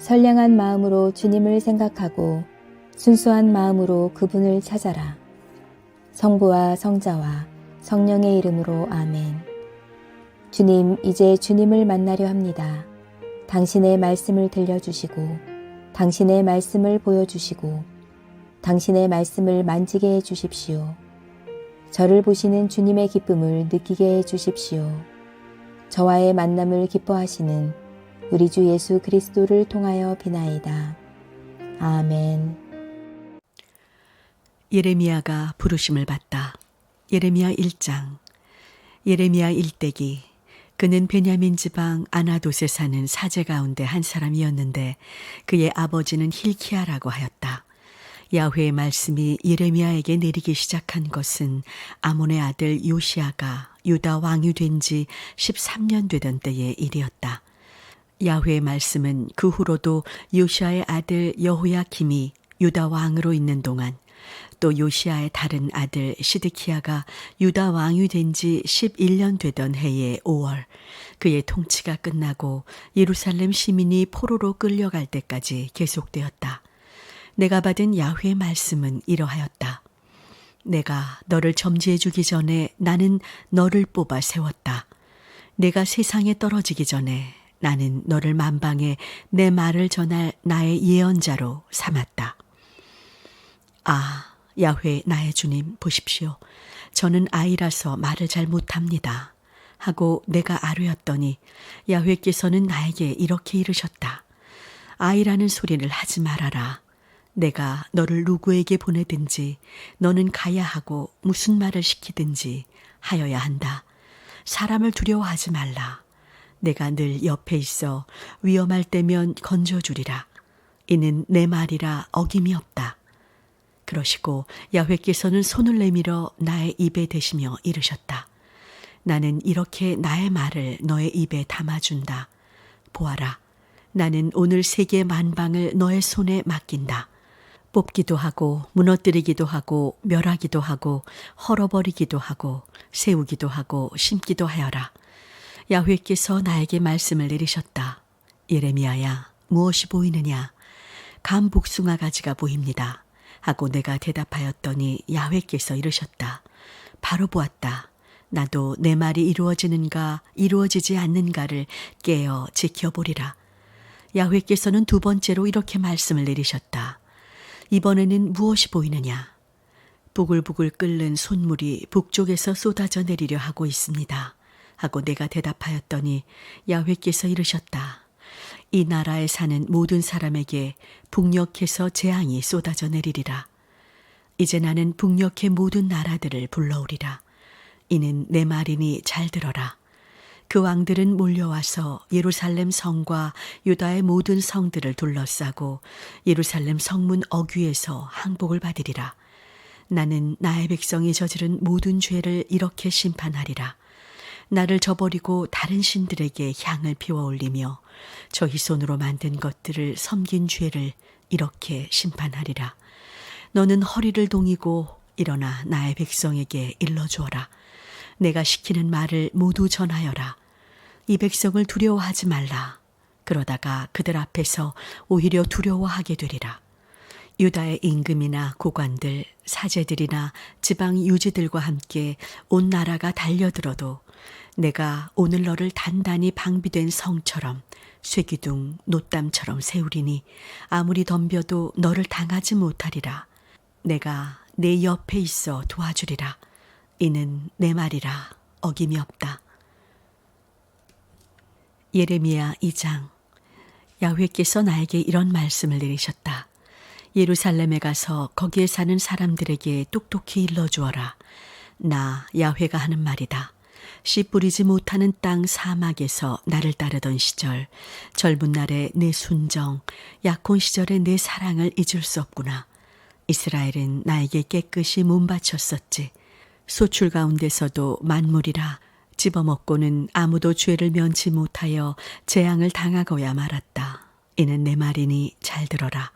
선량한 마음으로 주님을 생각하고 순수한 마음으로 그분을 찾아라. 성부와 성자와 성령의 이름으로 아멘. 주님, 이제 주님을 만나려 합니다. 당신의 말씀을 들려주시고 당신의 말씀을 보여주시고 당신의 말씀을 만지게 해주십시오. 저를 보시는 주님의 기쁨을 느끼게 해주십시오. 저와의 만남을 기뻐하시는 우리 주 예수 그리스도를 통하여 비나이다. 아멘. 예레미야가 부르심을 받다. 예레미야 1장. 예레미야 일대기. 그는 베냐민 지방 아나돗에 사는 사제 가운데 한 사람이었는데 그의 아버지는 힐키야라고 하였다. 야훼의 말씀이 예레미야에게 내리기 시작한 것은 아몬의 아들 요시야가 유다 왕이 된 지 13년 되던 때의 일이었다. 야훼의 말씀은 그 후로도 요시야의 아들 여호야김이 유다 왕으로 있는 동안, 또 요시야의 다른 아들 시드키야가 유다 왕이 된 지 11년 되던 해의 5월 그의 통치가 끝나고 예루살렘 시민이 포로로 끌려갈 때까지 계속되었다. 내가 받은 야훼의 말씀은 이러하였다. 내가 너를 점지해 주기 전에 나는 너를 뽑아 세웠다. 내가 세상에 떨어지기 전에 나는 너를 만방에 내 말을 전할 나의 예언자로 삼았다. 아, 야훼 나의 주님 보십시오. 저는 아이라서 말을 잘 못합니다. 하고 내가 아뢰었더니 야훼께서는 나에게 이렇게 이르셨다. 아이라는 소리를 하지 말아라. 내가 너를 누구에게 보내든지 너는 가야 하고 무슨 말을 시키든지 하여야 한다. 사람을 두려워하지 말라. 내가 늘 옆에 있어 위험할 때면 건져주리라. 이는 내 말이라 어김이 없다. 그러시고 야훼께서는 손을 내밀어 나의 입에 대시며 이르셨다. 나는 이렇게 나의 말을 너의 입에 담아준다. 보아라, 나는 오늘 세계 만방을 너의 손에 맡긴다. 뽑기도 하고 무너뜨리기도 하고 멸하기도 하고 헐어버리기도 하고 세우기도 하고 심기도 하여라. 야훼께서 나에게 말씀을 내리셨다. 예레미야야, 무엇이 보이느냐? 감 복숭아 가지가 보입니다. 하고 내가 대답하였더니 야훼께서 이르셨다. 바로 보았다. 나도 내 말이 이루어지는가 이루어지지 않는가를 깨어 지켜보리라. 야훼께서는 두 번째로 이렇게 말씀을 내리셨다. 이번에는 무엇이 보이느냐? 부글부글 끓는 솥물이 북쪽에서 쏟아져 내리려 하고 있습니다. 하고 내가 대답하였더니 야훼께서 이르셨다. 이 나라에 사는 모든 사람에게 북녘에서 재앙이 쏟아져 내리리라. 이제 나는 북녘의 모든 나라들을 불러오리라. 이는 내 말이니 잘 들어라. 그 왕들은 몰려와서 예루살렘 성과 유다의 모든 성들을 둘러싸고 예루살렘 성문 어귀에서 항복을 받으리라. 나는 나의 백성이 저지른 모든 죄를 이렇게 심판하리라. 나를 저버리고 다른 신들에게 향을 피워 올리며 저희 손으로 만든 것들을 섬긴 죄를 이렇게 심판하리라. 너는 허리를 동이고 일어나 나의 백성에게 일러주어라. 내가 시키는 말을 모두 전하여라. 이 백성을 두려워하지 말라. 그러다가 그들 앞에서 오히려 두려워하게 되리라. 유다의 임금이나 고관들, 사제들이나 지방 유지들과 함께 온 나라가 달려들어도 내가 오늘 너를 단단히 방비된 성처럼 쇠기둥, 놋담처럼 세우리니 아무리 덤벼도 너를 당하지 못하리라. 내가 내 옆에 있어 도와주리라. 이는 내 말이라 어김이 없다. 예레미야 2장. 야훼께서 나에게 이런 말씀을 내리셨다. 예루살렘에 가서 거기에 사는 사람들에게 똑똑히 일러주어라. 나 야훼가 하는 말이다. 씨 뿌리지 못하는 땅 사막에서 나를 따르던 시절, 젊은 날의 내 순정, 약혼 시절의 내 사랑을 잊을 수 없구나. 이스라엘은 나에게 깨끗이 몸 바쳤었지. 소출 가운데서도 만물이라 집어먹고는 아무도 죄를 면치 못하여 재앙을 당하고야 말았다. 이는 내 말이니 잘 들어라.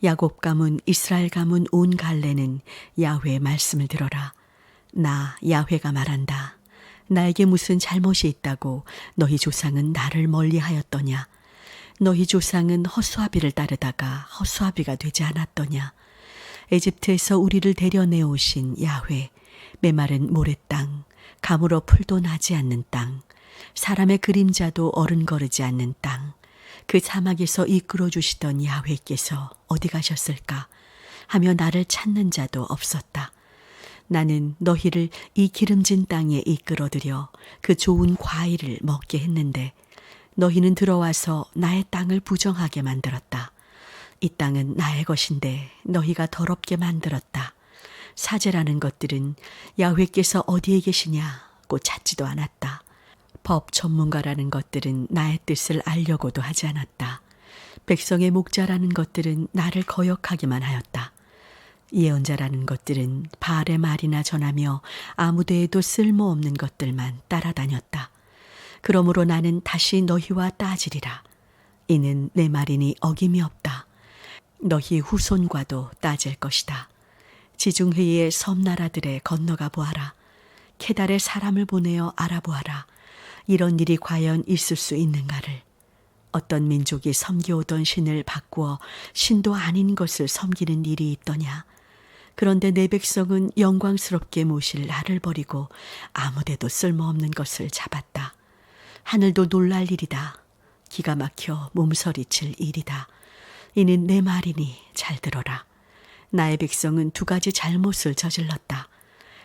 야곱 가문 이스라엘 가문 온 갈래는 야훼의 말씀을 들어라. 나 야훼가 말한다. 나에게 무슨 잘못이 있다고 너희 조상은 나를 멀리하였더냐. 너희 조상은 허수아비를 따르다가 허수아비가 되지 않았더냐. 에집트에서 우리를 데려내 오신 야훼, 메마른 모래 땅, 가물어 풀도 나지 않는 땅, 사람의 그림자도 어른거르지 않는 땅, 그 사막에서 이끌어 주시던 야훼께서 어디 가셨을까 하며 나를 찾는 자도 없었다. 나는 너희를 이 기름진 땅에 이끌어들여 그 좋은 과일을 먹게 했는데 너희는 들어와서 나의 땅을 부정하게 만들었다. 이 땅은 나의 것인데 너희가 더럽게 만들었다. 사제라는 것들은 야훼께서 어디에 계시냐고 찾지도 않았다. 법 전문가라는 것들은 나의 뜻을 알려고도 하지 않았다. 백성의 목자라는 것들은 나를 거역하기만 하였다. 예언자라는 것들은 바알의 말이나 전하며 아무데에도 쓸모없는 것들만 따라다녔다. 그러므로 나는 다시 너희와 따지리라. 이는 내 말이니 어김이 없다. 너희 후손과도 따질 것이다. 지중해의 섬나라들에 건너가 보아라. 케달에 사람을 보내어 알아보아라. 이런 일이 과연 있을 수 있는가를. 어떤 민족이 섬겨오던 신을 바꾸어 신도 아닌 것을 섬기는 일이 있더냐. 그런데 내 백성은 영광스럽게 모실 나를 버리고 아무데도 쓸모없는 것을 잡았다. 하늘도 놀랄 일이다. 기가 막혀 몸서리칠 일이다. 이는 내 말이니 잘 들어라. 나의 백성은 두 가지 잘못을 저질렀다.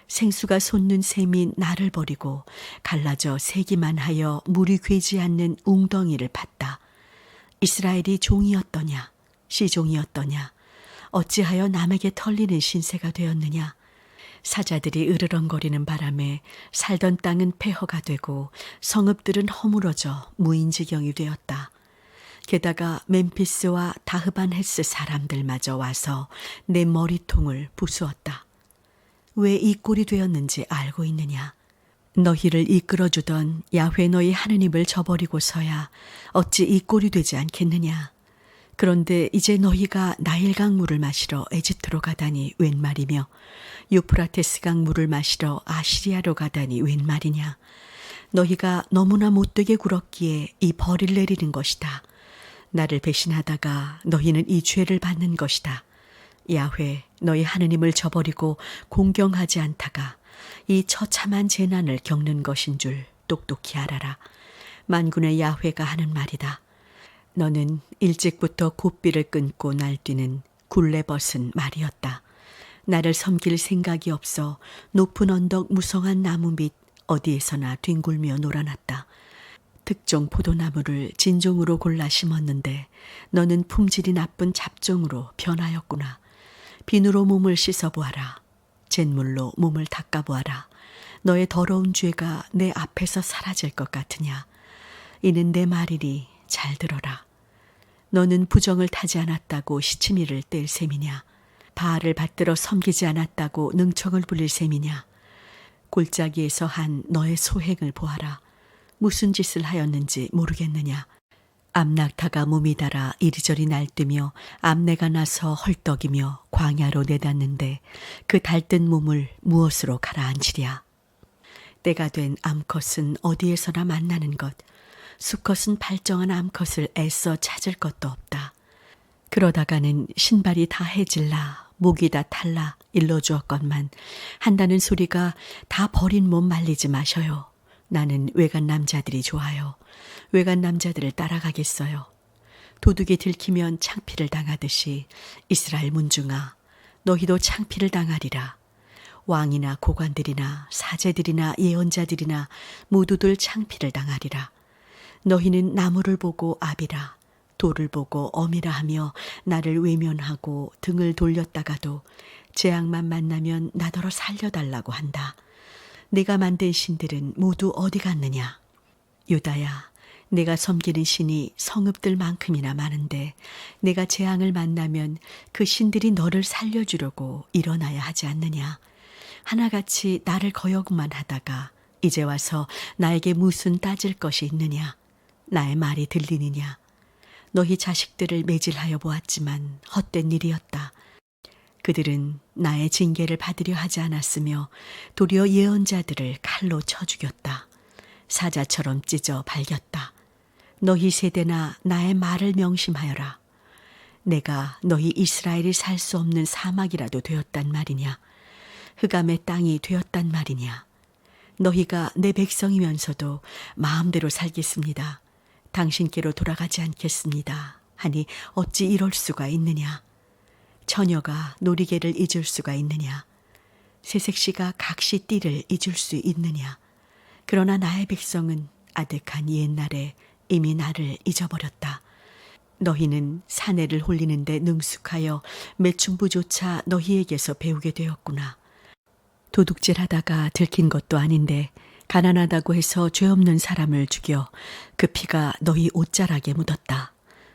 생수가 솟는 샘이 나를 버리고 갈라져 새기만 하여 물이 괴지 않는 웅덩이를 팠다. 이스라엘이 종이었더냐 시종이었더냐 어찌하여 남에게 털리는 신세가 되었느냐. 사자들이 으르렁거리는 바람에 살던 땅은 폐허가 되고 성읍들은 허물어져 무인지경이 되었다. 게다가 멤피스와 다흐반헤스 사람들마저 와서 내 머리통을 부수었다. 왜 이 꼴이 되었는지 알고 있느냐. 너희를 이끌어주던 야훼 너희 하느님을 저버리고서야 어찌 이 꼴이 되지 않겠느냐. 그런데 이제 너희가 나일강 물을 마시러 에집트로 가다니 웬 말이며 유프라테스강 물을 마시러 아시리아로 가다니 웬 말이냐. 너희가 너무나 못되게 굴었기에 이 벌을 내리는 것이다. 나를 배신하다가 너희는 이 죄를 받는 것이다. 야훼 너희 하느님을 저버리고 공경하지 않다가 이 처참한 재난을 겪는 것인 줄 똑똑히 알아라. 만군의 야훼가 하는 말이다. 너는 일찍부터 고삐를 끊고 날뛰는 굴레벗은 말이었다. 나를 섬길 생각이 없어 높은 언덕 무성한 나무 밑 어디에서나 뒹굴며 놀아났다. 특종 포도나무를 진종으로 골라 심었는데 너는 품질이 나쁜 잡종으로 변하였구나. 비누로 몸을 씻어보아라. 잿물로 몸을 닦아보아라. 너의 더러운 죄가 내 앞에서 사라질 것 같으냐. 이는 내 말이니 잘 들어라. 너는 부정을 타지 않았다고 시치미를 뗄 셈이냐. 바알을 받들어 섬기지 않았다고 능청을 부릴 셈이냐. 골짜기에서 한 너의 소행을 보아라. 무슨 짓을 하였는지 모르겠느냐. 암낙타가 몸이 닳아 이리저리 날뛰며 암내가 나서 헐떡이며 광야로 내닫는데 그 달뜬 몸을 무엇으로 가라앉히랴. 때가 된 암컷은 어디에서나 만나는 것, 수컷은 발정한 암컷을 애써 찾을 것도 없다. 그러다가는 신발이 다 해질라 목이 다 탈라 일러주었건만 한다는 소리가 다 버린 몸 말리지 마셔요. 나는 외간 남자들이 좋아요. 외간 남자들을 따라가겠어요. 도둑이 들키면 창피를 당하듯이 이스라엘 문중아 너희도 창피를 당하리라. 왕이나 고관들이나 사제들이나 예언자들이나 모두들 창피를 당하리라. 너희는 나무를 보고 아비라 돌을 보고 어미라 하며 나를 외면하고 등을 돌렸다가도 재앙만 만나면 나더러 살려달라고 한다. 내가 만든 신들은 모두 어디 갔느냐. 유다야 내가 섬기는 신이 성읍들만큼이나 많은데 내가 재앙을 만나면 그 신들이 너를 살려주려고 일어나야 하지 않느냐. 하나같이 나를 거역만 하다가 이제 와서 나에게 무슨 따질 것이 있느냐. 나의 말이 들리느냐. 너희 자식들을 매질하여 보았지만 헛된 일이었다. 그들은 나의 징계를 받으려 하지 않았으며 도리어 예언자들을 칼로 쳐 죽였다. 사자처럼 찢어 발겼다. 너희 세대나 나의 말을 명심하여라. 내가 너희 이스라엘이 살 수 없는 사막이라도 되었단 말이냐? 흑암의 땅이 되었단 말이냐? 너희가 내 백성이면서도 마음대로 살겠습니다. 당신께로 돌아가지 않겠습니다. 하니 어찌 이럴 수가 있느냐? 처녀가 놀이개를 잊을 수가 있느냐? 새색시가 각시 띠를 잊을 수 있느냐? 그러나 나의 백성은 아득한 옛날에 이미 나를 잊어버렸다. 너희는 사내를 홀리는데 능숙하여 매춘부조차 너희에게서 배우게 되었구나. 도둑질하다가 들킨 것도 아닌데 가난하다고 해서 죄 없는 사람을 죽여 그 피가 너희 옷자락에 묻었다.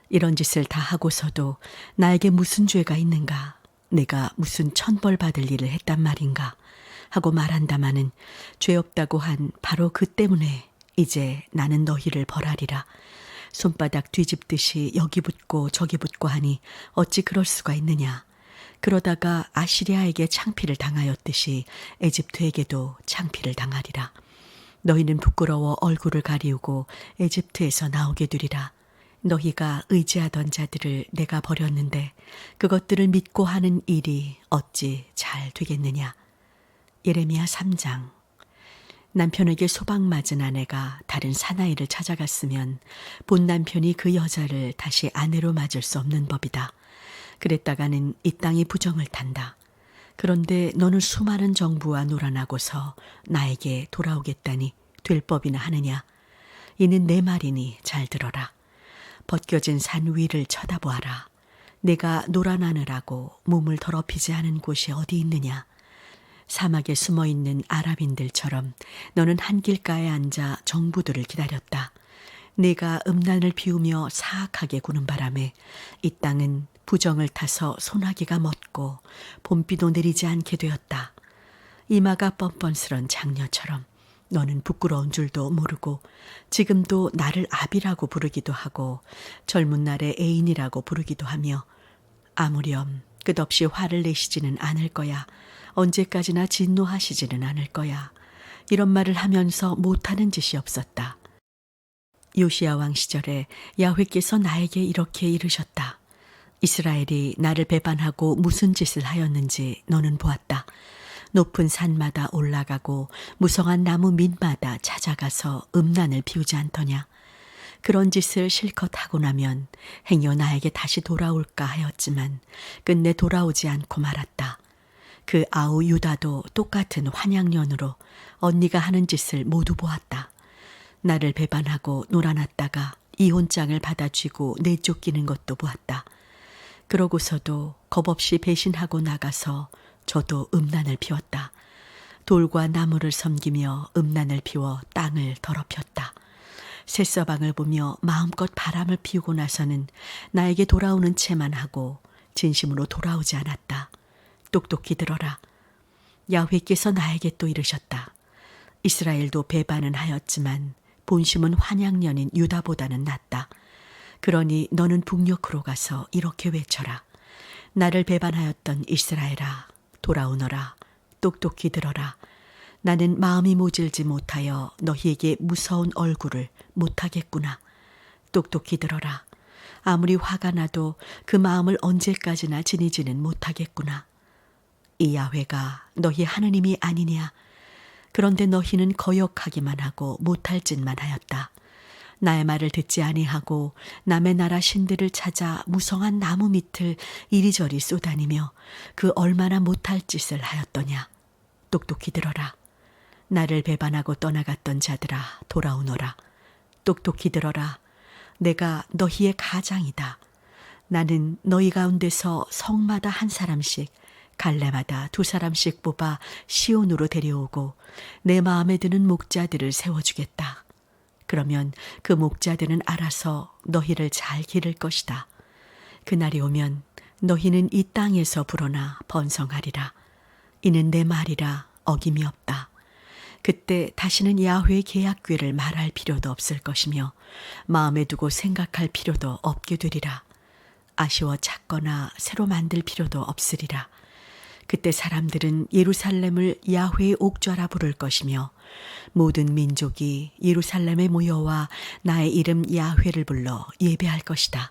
이런 짓을 다 하고서도 나에게 무슨 죄가 있는가? 내가 무슨 천벌 받을 일을 했단 말인가? 하고 말한다마는 죄 없다고 한 바로 그 때문에 이제 나는 너희를 벌하리라. 손바닥 뒤집듯이 여기 붙고 저기 붙고 하니 어찌 그럴 수가 있느냐. 그러다가 아시리아에게 창피를 당하였듯이 에집트에게도 창피를 당하리라. 너희는 부끄러워 얼굴을 가리우고 에집트에서 나오게 되리라. 너희가 의지하던 자들을 내가 버렸는데 그것들을 믿고 하는 일이 어찌 잘 되겠느냐. 예레미야 3장. 남편에게 소방맞은 아내가 다른 사나이를 찾아갔으면 본 남편이 그 여자를 다시 아내로 맞을 수 없는 법이다. 그랬다가는 이 땅이 부정을 탄다. 그런데 너는 수많은 정부와 놀아나고서 나에게 돌아오겠다니 될 법이나 하느냐. 이는 내 말이니 잘 들어라. 벗겨진 산 위를 쳐다보아라. 내가 놀아나느라고 몸을 더럽히지 않은 곳이 어디 있느냐. 사막에 숨어있는 아랍인들처럼 너는 한길가에 앉아 정부들을 기다렸다. 내가 음란을 피우며 사악하게 구는 바람에 이 땅은 부정을 타서 소나기가 멎고 봄비도 내리지 않게 되었다. 이마가 뻔뻔스런 장녀처럼 너는 부끄러운 줄도 모르고 지금도 나를 아비라고 부르기도 하고 젊은 날의 애인이라고 부르기도 하며 아무렴 끝없이 화를 내시지는 않을 거야. 언제까지나 진노하시지는 않을 거야. 이런 말을 하면서 못하는 짓이 없었다. 요시야 왕 시절에 야훼께서 나에게 이렇게 이르셨다. 이스라엘이 나를 배반하고 무슨 짓을 하였는지 너는 보았다. 높은 산마다 올라가고 무성한 나무 밑마다 찾아가서 음란을 피우지 않더냐. 그런 짓을 실컷 하고 나면 행여 나에게 다시 돌아올까 하였지만 끝내 돌아오지 않고 말았다. 그 아우 유다도 똑같은 환양년으로 언니가 하는 짓을 모두 보았다. 나를 배반하고 놀아났다가 이혼장을 받아쥐고 내쫓기는 것도 보았다. 그러고서도 겁없이 배신하고 나가서 저도 음란을 피웠다. 돌과 나무를 섬기며 음란을 피워 땅을 더럽혔다. 새서방을 보며 마음껏 바람을 피우고 나서는 나에게 돌아오는 채만 하고 진심으로 돌아오지 않았다. 똑똑히 들어라. 야훼께서 나에게 또 이르셨다. 이스라엘도 배반은 하였지만 본심은 환양년인 유다보다는 낫다. 그러니 너는 북녘으로 가서 이렇게 외쳐라. 나를 배반하였던 이스라엘아, 돌아오너라. 똑똑히 들어라. 나는 마음이 모질지 못하여 너희에게 무서운 얼굴을 못하겠구나. 똑똑히 들어라. 아무리 화가 나도 그 마음을 언제까지나 지니지는 못하겠구나. 이 야훼가 너희 하느님이 아니냐. 그런데 너희는 거역하기만 하고 못할 짓만 하였다. 나의 말을 듣지 아니하고 남의 나라 신들을 찾아 무성한 나무 밑을 이리저리 쏘다니며 그 얼마나 못할 짓을 하였더냐. 똑똑히 들어라. 나를 배반하고 떠나갔던 자들아, 돌아오너라. 똑똑히 들어라. 내가 너희의 가장이다. 나는 너희 가운데서 성마다 한 사람씩 갈래마다 두 사람씩 뽑아 시온으로 데려오고 내 마음에 드는 목자들을 세워주겠다. 그러면 그 목자들은 알아서 너희를 잘 기를 것이다. 그날이 오면 너희는 이 땅에서 불어나 번성하리라. 이는 내 말이라 어김이 없다. 그때 다시는 야훼의 계약궤를 말할 필요도 없을 것이며 마음에 두고 생각할 필요도 없게 되리라. 아쉬워 찾거나 새로 만들 필요도 없으리라. 그때 사람들은 예루살렘을 야훼의 옥좌라 부를 것이며 모든 민족이 예루살렘에 모여와 나의 이름 야훼를 불러 예배할 것이다.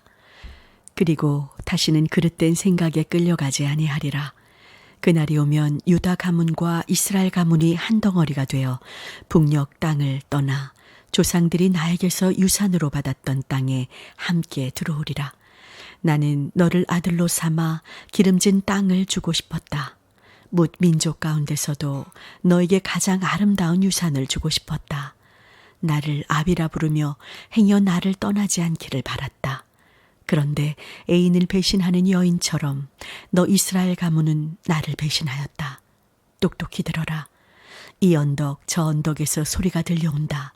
그리고 다시는 그릇된 생각에 끌려가지 아니하리라. 그날이 오면 유다 가문과 이스라엘 가문이 한 덩어리가 되어 북녘 땅을 떠나 조상들이 나에게서 유산으로 받았던 땅에 함께 들어오리라. 나는 너를 아들로 삼아 기름진 땅을 주고 싶었다. 뭇 민족 가운데서도 너에게 가장 아름다운 유산을 주고 싶었다. 나를 아비라 부르며 행여 나를 떠나지 않기를 바랐다. 그런데 애인을 배신하는 여인처럼 너 이스라엘 가문은 나를 배신하였다. 똑똑히 들어라. 이 언덕 저 언덕에서 소리가 들려온다.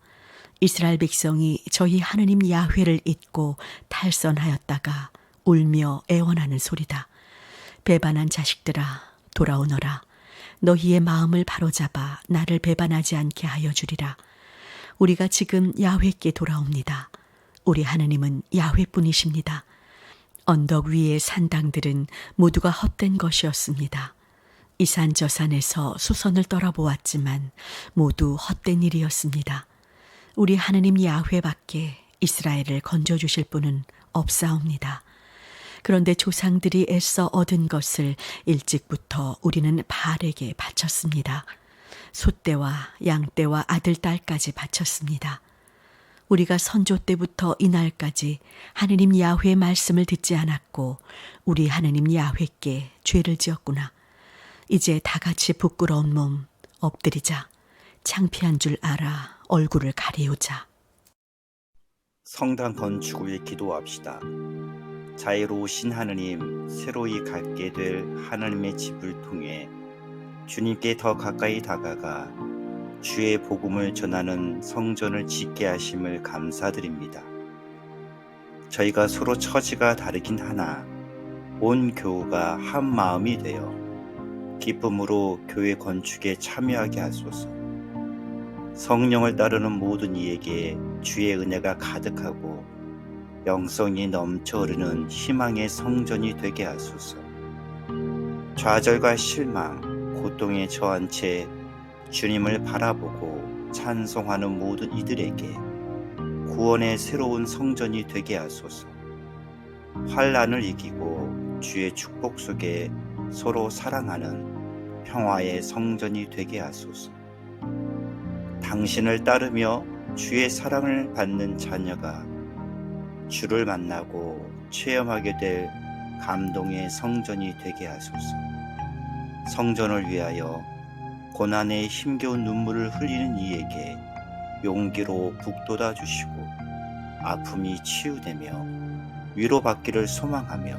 이스라엘 백성이 저희 하느님 야훼를 잊고 탈선하였다가 울며 애원하는 소리다. 배반한 자식들아 돌아오너라. 너희의 마음을 바로잡아 나를 배반하지 않게 하여 주리라. 우리가 지금 야훼께 돌아옵니다. 우리 하느님은 야훼뿐이십니다. 언덕 위의 산당들은 모두가 헛된 것이었습니다. 이 산 저 산에서 수선을 떨어보았지만 모두 헛된 일이었습니다. 우리 하느님 야훼밖에 이스라엘을 건져주실 분은 없사옵니다. 그런데 조상들이 애써 얻은 것을 일찍부터 우리는 바알에게 바쳤습니다. 소떼와 양떼와 아들, 딸까지 바쳤습니다. 우리가 선조 때부터 이날까지 하느님 야훼의 말씀을 듣지 않았고 우리 하느님 야훼께 죄를 지었구나. 이제 다 같이 부끄러운 몸 엎드리자. 창피한 줄 알아 얼굴을 가리우자. 성당 건축을 위해 기도합시다. 자애로우신 하느님, 새로이 갖게 될 하나님의 집을 통해 주님께 더 가까이 다가가 주의 복음을 전하는 성전을 짓게 하심을 감사드립니다. 저희가 서로 처지가 다르긴 하나 온 교우가 한 마음이 되어 기쁨으로 교회 건축에 참여하게 하소서. 성령을 따르는 모든 이에게 주의 은혜가 가득하고 영성이 넘쳐 흐르는 희망의 성전이 되게 하소서. 좌절과 실망, 고통에 처한 채 주님을 바라보고 찬송하는 모든 이들에게 구원의 새로운 성전이 되게 하소서. 환난을 이기고 주의 축복 속에 서로 사랑하는 평화의 성전이 되게 하소서. 당신을 따르며 주의 사랑을 받는 자녀가 주를 만나고 체험하게 될 감동의 성전이 되게 하소서. 성전을 위하여 고난에 힘겨운 눈물을 흘리는 이에게 용기로 북돋아 주시고 아픔이 치유되며 위로받기를 소망하며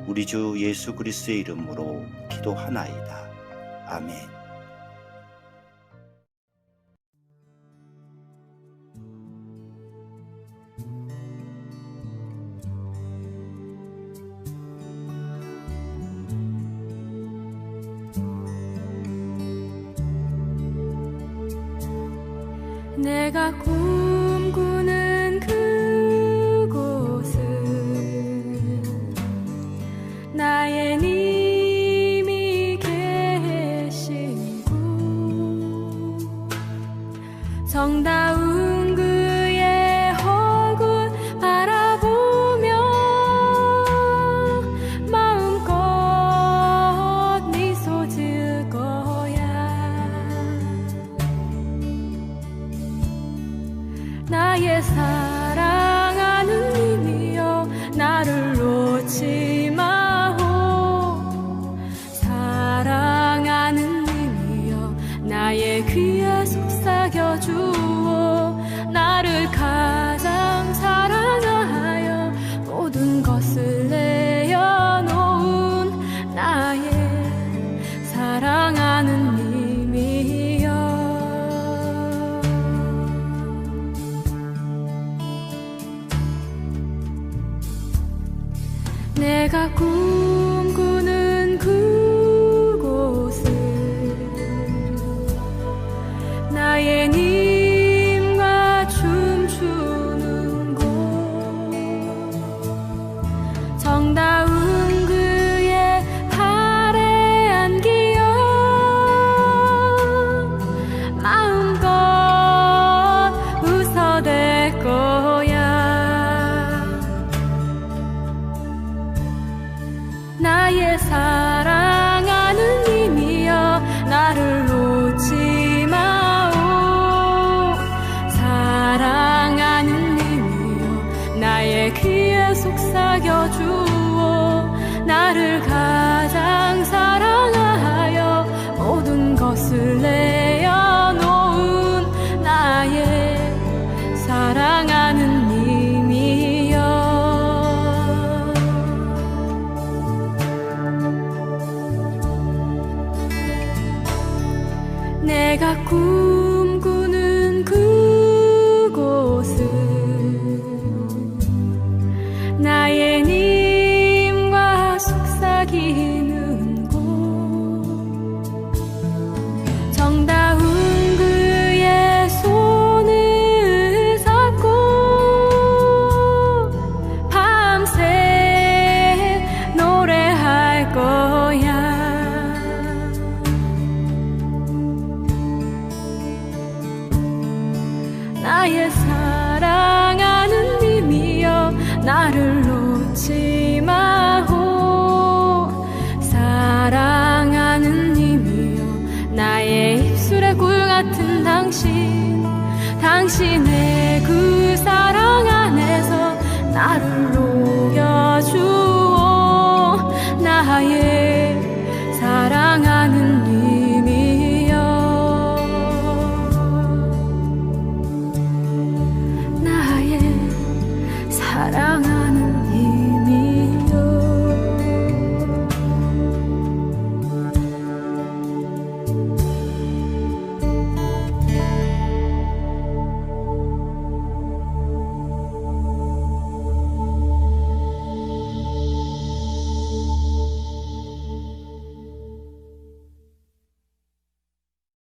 우리 주 예수 그리스도의 이름으로 기도하나이다. 아멘. 내가 꿈꾸는 그곳은 나의 님이 계신 곳, 정다운 그의 얼굴 바라보며 마음껏 미소 지을 거야. 나의 사랑하는 님이여 나를 놓지 마오. 사랑하는 님이여 나의 귀에 속삭여 주오. 나를 가장 사랑하여 모든 것을 내어놓은 나의 사랑하는 님이여. 내가 꿈꾸는 그곳은 나의 님과 춤추는 곳, 정다운 그의 발에 안긴 주오 나를 가장 사랑하여 모든 것을 내어놓은 나의 사랑하는 님이여 내가 꿈꾸는 그곳은 나의 님과 속삭이는 곳 정다운 그의 손을 잡고 밤새 노래할 거야 나의 사랑하는 님이여 나를 놓지 마오 사랑하는 님이여 나의 입술에 꿀 같은 당신의